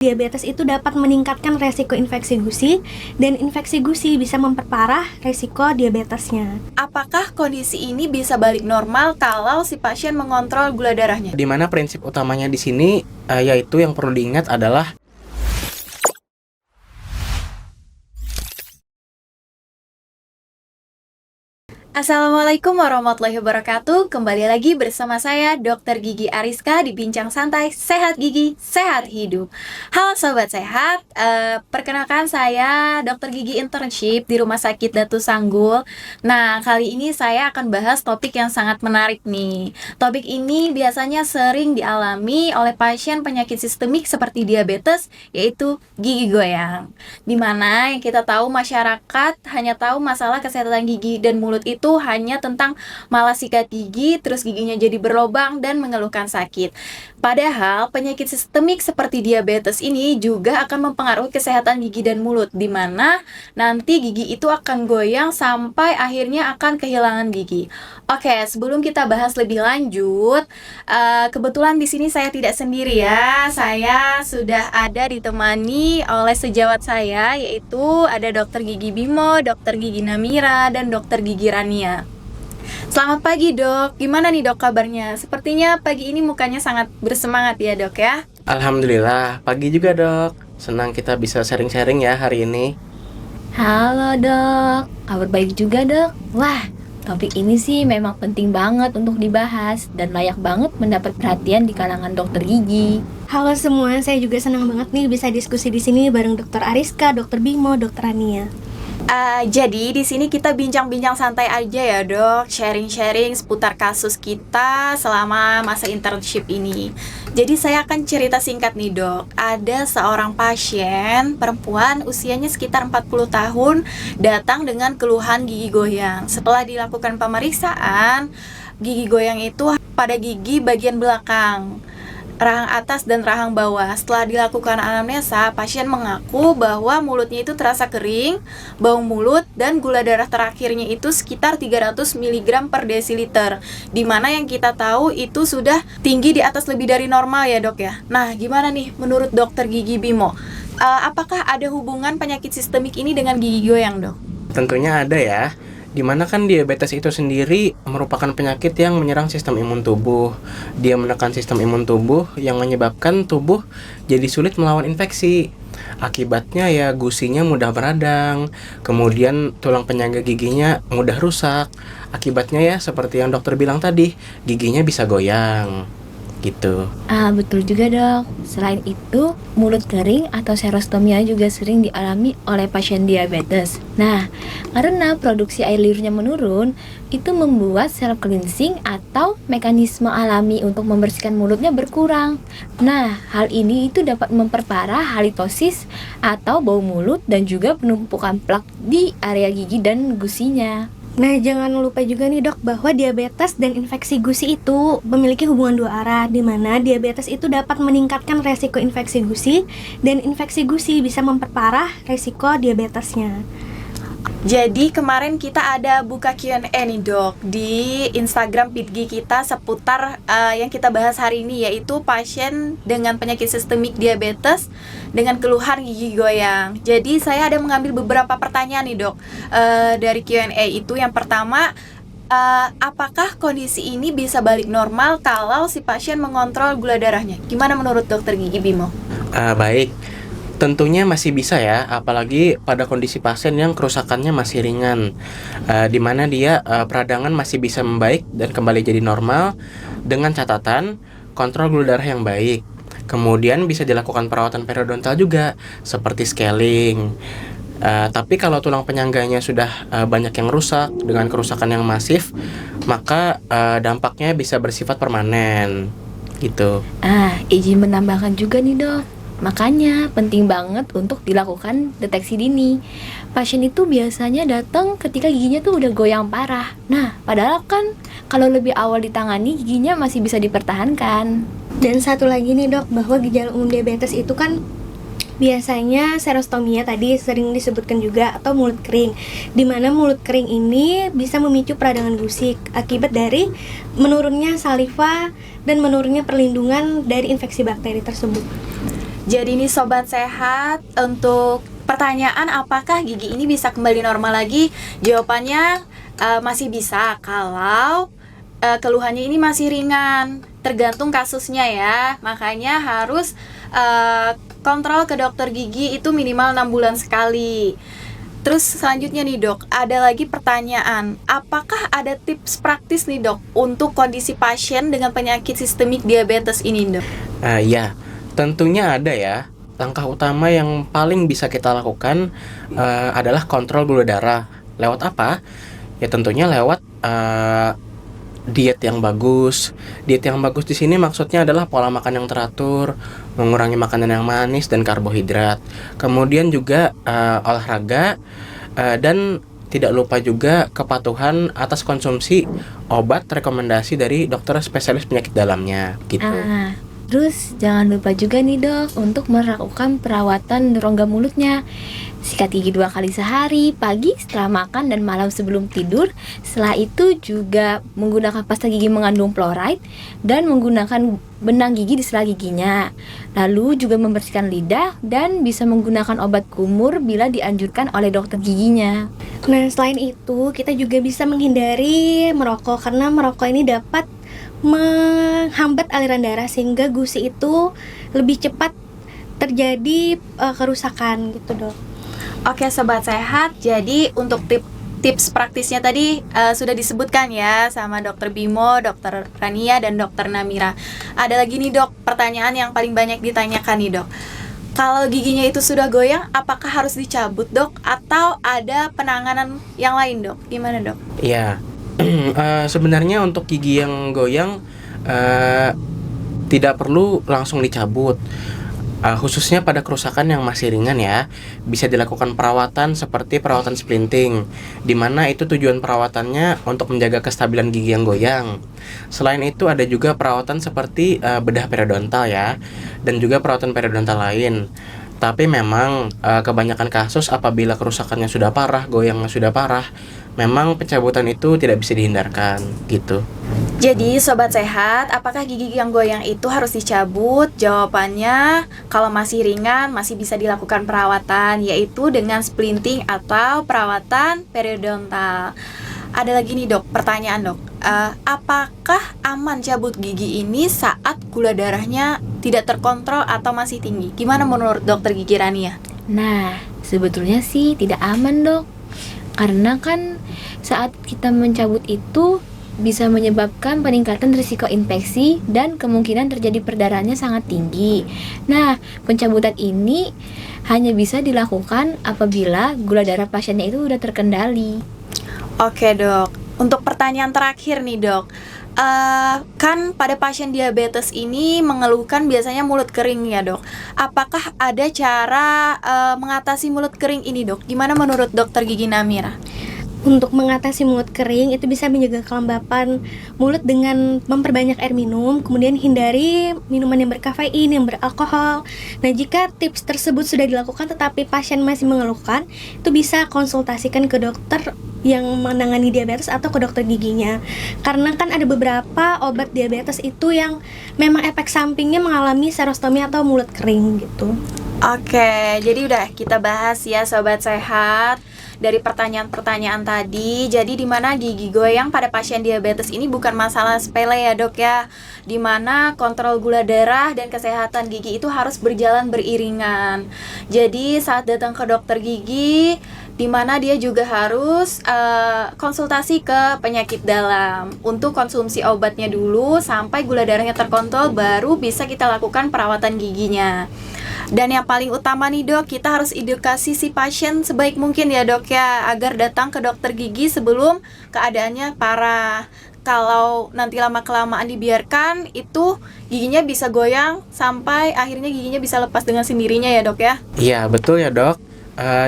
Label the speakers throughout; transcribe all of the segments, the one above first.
Speaker 1: Diabetes itu dapat meningkatkan resiko infeksi gusi, dan infeksi gusi bisa memperparah resiko diabetesnya.
Speaker 2: Apakah kondisi ini bisa balik normal kalau si pasien mengontrol gula darahnya?
Speaker 3: Di mana prinsip utamanya di sini yaitu yang perlu diingat adalah
Speaker 2: Assalamualaikum warahmatullahi wabarakatuh. Kembali lagi bersama saya Dr. Gigi Ariska di Bincang Santai Sehat Gigi, Sehat Hidup. Halo Sobat Sehat, perkenalkan saya Dr. Gigi Internship di Rumah Sakit Datu Sanggul. Nah, kali ini saya akan bahas topik yang sangat menarik nih. Topik ini biasanya sering dialami oleh pasien penyakit sistemik seperti diabetes, yaitu gigi goyang. Dimana yang kita tahu masyarakat hanya tahu masalah kesehatan gigi dan mulut itu hanya tentang malas sikat gigi, terus giginya jadi berlubang dan mengeluhkan sakit. Padahal penyakit sistemik seperti diabetes ini juga akan mempengaruhi kesehatan gigi dan mulut, di mana nanti gigi itu akan goyang sampai akhirnya akan kehilangan gigi. Oke, sebelum kita bahas lebih lanjut, kebetulan di sini saya tidak sendiri ya. Saya sudah ada ditemani oleh sejawat saya, yaitu ada Dr. Gigi Bimo, Dr. Gigi Namira, dan Dr. Gigi Rania. Selamat pagi dok, gimana nih dok kabarnya? Sepertinya pagi ini mukanya sangat bersemangat ya dok ya?
Speaker 3: alhamdulillah pagi juga dok. Senang kita bisa sharing-sharing ya hari ini.
Speaker 4: Halo dok, kabar baik juga dok. Wah, topik ini sih memang penting banget untuk dibahas dan layak banget mendapat perhatian di kalangan dokter gigi.
Speaker 1: Halo semua, saya juga senang banget nih bisa diskusi di sini bareng Dr. Ariska, Dr. Bimo, Dr. Rania.
Speaker 2: Jadi di sini kita bincang-bincang santai aja ya dok, sharing-sharing seputar kasus kita selama masa internship ini. Jadi saya akan cerita singkat nih dok. Ada seorang pasien perempuan usianya sekitar 40 tahun datang dengan keluhan gigi goyang. Setelah dilakukan pemeriksaan, gigi goyang itu pada gigi bagian belakang, rahang atas dan rahang bawah. Setelah dilakukan anamnesa, pasien mengaku bahwa mulutnya itu terasa kering, bau mulut, dan gula darah terakhirnya itu sekitar 300 mg per desiliter, dimana yang kita tahu itu sudah tinggi di atas lebih dari normal ya dok ya. Nah, gimana nih menurut dokter Gigi Bimo? Apakah ada hubungan penyakit sistemik ini dengan gigi goyang dok?
Speaker 3: Tentunya ada ya. Dimana kan diabetes itu sendiri merupakan penyakit yang menyerang sistem imun tubuh. Dia menekan sistem imun tubuh yang menyebabkan tubuh jadi sulit melawan infeksi. Akibatnya ya gusinya mudah beradang, kemudian tulang penyangga giginya mudah rusak. Akibatnya ya seperti yang dokter bilang tadi, giginya bisa goyang gitu.
Speaker 4: Betul juga dok. Selain itu, mulut kering atau serostomia juga sering dialami oleh pasien diabetes. Nah, karena produksi air liurnya menurun, itu membuat sel cleansing atau mekanisme alami untuk membersihkan mulutnya berkurang. Nah, hal ini itu dapat memperparah halitosis atau bau mulut dan juga penumpukan plak di area gigi dan gusinya.
Speaker 1: Nah, jangan lupa juga nih dok bahwa diabetes dan infeksi gusi itu memiliki hubungan dua arah, di mana diabetes itu dapat meningkatkan resiko infeksi gusi, dan infeksi gusi bisa memperparah resiko diabetesnya.
Speaker 2: Jadi kemarin kita ada buka Q&A nih dok di Instagram Pitgi kita seputar yang kita bahas hari ini, yaitu pasien dengan penyakit sistemik diabetes dengan keluhan gigi goyang. Jadi saya ada mengambil beberapa pertanyaan nih dok dari Q&A itu. Yang pertama, apakah kondisi ini bisa balik normal kalau si pasien mengontrol gula darahnya? Gimana menurut dokter Gigi Bimo?
Speaker 3: Baik. Tentunya masih bisa ya, apalagi pada kondisi pasien yang kerusakannya masih ringan, di mana dia peradangan masih bisa membaik dan kembali jadi normal dengan catatan kontrol gula darah yang baik. Kemudian bisa dilakukan perawatan periodontal juga seperti scaling. Tapi kalau tulang penyangganya sudah banyak yang rusak dengan kerusakan yang masif, maka dampaknya bisa bersifat permanen gitu.
Speaker 4: Izin menambahkan juga nih dok. Makanya penting banget untuk dilakukan deteksi dini. Pasien itu biasanya datang ketika giginya tuh udah goyang parah. Nah, padahal kan kalau lebih awal ditangani, giginya masih bisa dipertahankan.
Speaker 1: Dan satu lagi nih dok, bahwa gejala umum diabetes itu kan biasanya serostomia tadi sering disebutkan juga, atau mulut kering, dimana mulut kering ini bisa memicu peradangan gusi akibat dari menurunnya saliva dan menurunnya perlindungan dari infeksi bakteri tersebut.
Speaker 2: Jadi nih sobat sehat, untuk pertanyaan apakah gigi ini bisa kembali normal lagi? Jawabannya masih bisa kalau keluhannya ini masih ringan. Tergantung kasusnya ya. Makanya harus kontrol ke dokter gigi itu minimal 6 bulan sekali. Terus selanjutnya nih dok, ada lagi pertanyaan, apakah ada tips praktis nih dok untuk kondisi pasien dengan penyakit sistemik diabetes ini dok?
Speaker 3: Ya, tentunya ada ya. Langkah utama yang paling bisa kita lakukan adalah kontrol gula darah. Lewat apa? Ya tentunya lewat diet yang bagus. Diet yang bagus di sini maksudnya adalah pola makan yang teratur, mengurangi makanan yang manis dan karbohidrat. Kemudian juga olahraga dan tidak lupa juga kepatuhan atas konsumsi obat rekomendasi dari dokter spesialis penyakit dalamnya gitu.
Speaker 4: Terus jangan lupa juga nih dok untuk melakukan perawatan rongga mulutnya. Sikat gigi 2 kali sehari, pagi setelah makan dan malam sebelum tidur. Setelah itu juga menggunakan pasta gigi mengandung fluoride dan menggunakan benang gigi di sela giginya. Lalu juga membersihkan lidah dan bisa menggunakan obat kumur bila dianjurkan oleh dokter giginya.
Speaker 1: Nah, selain itu kita juga bisa menghindari merokok karena merokok ini dapat menghambat aliran darah sehingga gusi itu lebih cepat terjadi kerusakan gitu dok.
Speaker 2: Oke sobat sehat, jadi untuk tips praktisnya tadi sudah disebutkan ya sama dokter Bimo, dokter Rania, dan dokter Namira. Ada lagi nih dok, pertanyaan yang paling banyak ditanyakan nih dok. Kalau giginya itu sudah goyang, apakah harus dicabut dok? Atau ada penanganan yang lain dok? Gimana dok?
Speaker 3: Iya, sebenarnya untuk gigi yang goyang tidak perlu langsung dicabut. Khususnya pada kerusakan yang masih ringan ya, bisa dilakukan perawatan seperti perawatan splinting, di mana itu tujuan perawatannya untuk menjaga kestabilan gigi yang goyang. Selain itu ada juga perawatan seperti bedah periodontal ya, dan juga perawatan periodontal lain. Tapi memang kebanyakan kasus apabila kerusakannya sudah parah, goyangnya sudah parah, memang pencabutan itu tidak bisa dihindarkan gitu.
Speaker 2: Jadi sobat sehat, apakah gigi yang goyang itu harus dicabut? Jawabannya, kalau masih ringan masih bisa dilakukan perawatan, yaitu dengan splinting atau perawatan periodontal. Ada lagi nih dok, pertanyaan dok, apakah aman cabut gigi ini saat gula darahnya tidak terkontrol atau masih tinggi? Gimana menurut dokter gigi Rania?
Speaker 4: Nah, sebetulnya sih tidak aman dok, karena kan saat kita mencabut itu bisa menyebabkan peningkatan risiko infeksi dan kemungkinan terjadi perdarahannya sangat tinggi. Nah, pencabutan ini hanya bisa dilakukan apabila gula darah pasiennya itu sudah terkendali.
Speaker 2: Oke dok, untuk pertanyaan terakhir nih dok, kan pada pasien diabetes ini mengeluhkan biasanya mulut kering ya dok. Apakah ada cara mengatasi mulut kering ini dok? Gimana menurut dokter gigi Namira?
Speaker 1: Untuk mengatasi mulut kering itu bisa menjaga kelembapan mulut dengan memperbanyak air minum, kemudian hindari minuman yang berkafein, yang beralkohol. Nah, jika tips tersebut sudah dilakukan tetapi pasien masih mengeluhkan, itu bisa konsultasikan ke dokter yang menangani diabetes atau ke dokter giginya. Karena kan ada beberapa obat diabetes itu yang memang efek sampingnya mengalami serostomi atau mulut kering gitu.
Speaker 2: Oke, jadi udah kita bahas ya sobat sehat. Dari pertanyaan-pertanyaan tadi, jadi dimana gigi goyang pada pasien diabetes ini bukan masalah sepele ya dok ya, dimana kontrol gula darah dan kesehatan gigi itu harus berjalan beriringan. Jadi saat datang ke dokter gigi, dimana dia juga harus konsultasi ke penyakit dalam untuk konsumsi obatnya dulu sampai gula darahnya terkontrol, baru bisa kita lakukan perawatan giginya. Dan yang paling utama nih dok, kita harus edukasi si pasien sebaik mungkin ya dok ya, agar datang ke dokter gigi sebelum keadaannya parah. Kalau nanti lama-kelamaan dibiarkan, itu giginya bisa goyang sampai akhirnya giginya bisa lepas dengan sendirinya ya dok ya.
Speaker 3: Iya betul ya dok.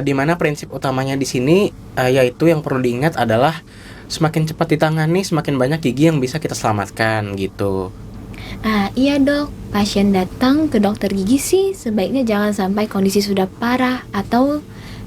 Speaker 3: Dimana prinsip utamanya di sini yaitu yang perlu diingat adalah semakin cepat ditangani, semakin banyak gigi yang bisa kita selamatkan gitu.
Speaker 4: Iya dok, pasien datang ke dokter gigi sih sebaiknya jangan sampai kondisi sudah parah atau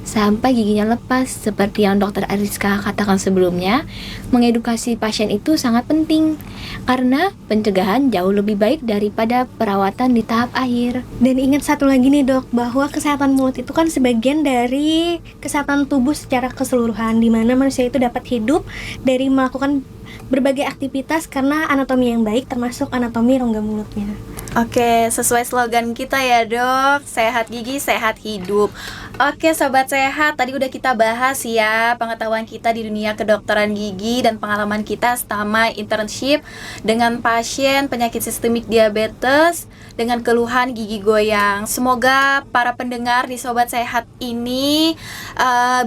Speaker 4: sampai giginya lepas. Seperti yang dokter Ariska katakan sebelumnya, mengedukasi pasien itu sangat penting karena pencegahan jauh lebih baik daripada perawatan di tahap akhir.
Speaker 1: Dan ingat satu lagi nih dok, bahwa kesehatan mulut itu kan sebagian dari kesehatan tubuh secara keseluruhan, di mana manusia itu dapat hidup dari melakukan berbagai aktivitas karena anatomi yang baik, termasuk anatomi rongga mulutnya.
Speaker 2: Oke, sesuai slogan kita ya dok, sehat gigi, sehat hidup. Oke sobat sehat, tadi udah kita bahas ya pengetahuan kita di dunia kedokteran gigi dan pengalaman kita selama internship dengan pasien penyakit sistemik diabetes dengan keluhan gigi goyang. Semoga para pendengar di Sobat Sehat ini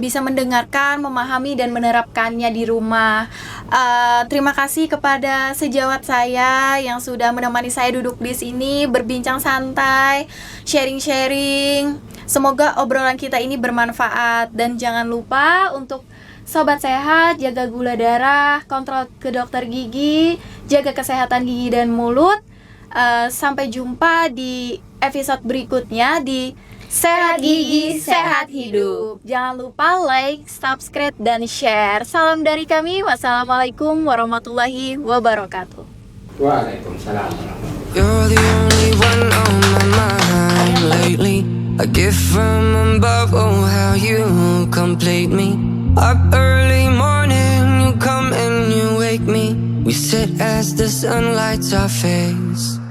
Speaker 2: bisa mendengarkan, memahami dan menerapkannya di rumah. Terima kasih kepada sejawat saya yang sudah menemani saya duduk di sini berbincang santai, sharing-sharing. Semoga obrolan kita ini bermanfaat dan jangan lupa untuk Sobat Sehat jaga gula darah, kontrol ke dokter gigi, jaga kesehatan gigi dan mulut. Sampai jumpa di episode berikutnya di Sehat Gigi, Sehat Hidup. Jangan lupa like, subscribe, dan share. Salam dari kami. Wassalamualaikum warahmatullahi wabarakatuh.
Speaker 3: Waalaikumsalam warahmatullahi wabarakatuh.
Speaker 5: You're the only one on my mind lately. A gift from above, oh how you complete me. Up early morning, you come and you wake me. We sit as the sun lights our face.